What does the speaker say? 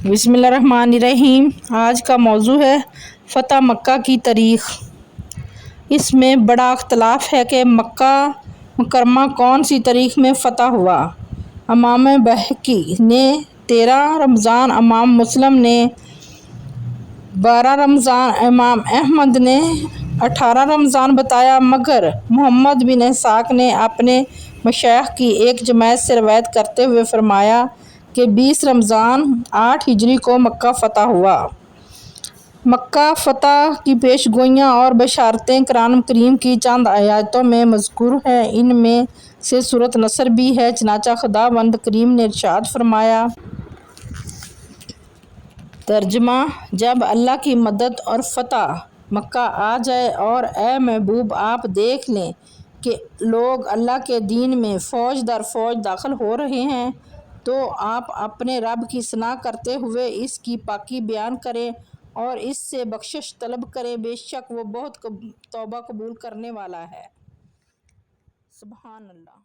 بسم اللہ الرحمن الرحیم۔ آج کا موضوع ہے فتح مکہ کی تاریخ۔ اس میں بڑا اختلاف ہے کہ مکہ مکرمہ کون سی تاریخ میں فتح ہوا۔ امام بہقی نے 13 رمضان، امام مسلم نے 12 رمضان، امام احمد نے 18 رمضان بتایا، مگر محمد بن اسحاق نے اپنے مشائخ کی ایک جماعت سے روایت کرتے ہوئے فرمایا کہ 20 رمضان 8 ہجری کو مکہ فتح ہوا۔ مکہ فتح کی پیش گوئیاں اور بشارتیں قرآن کریم کی چند آیاتوں میں مذکور ہیں۔ ان میں سے سورۃ نصر بھی ہے۔ چنانچہ خداوند کریم نے ارشاد فرمایا۔ ترجمہ: جب اللہ کی مدد اور فتح مکہ آ جائے اور اے محبوب آپ دیکھ لیں کہ لوگ اللہ کے دین میں فوج در فوج داخل ہو رہے ہیں تو آپ اپنے رب کی ثنا کرتے ہوئے اس کی پاکی بیان کریں اور اس سے بخشش طلب کریں، بے شک وہ بہت توبہ قبول کرنے والا ہے۔ سبحان اللہ۔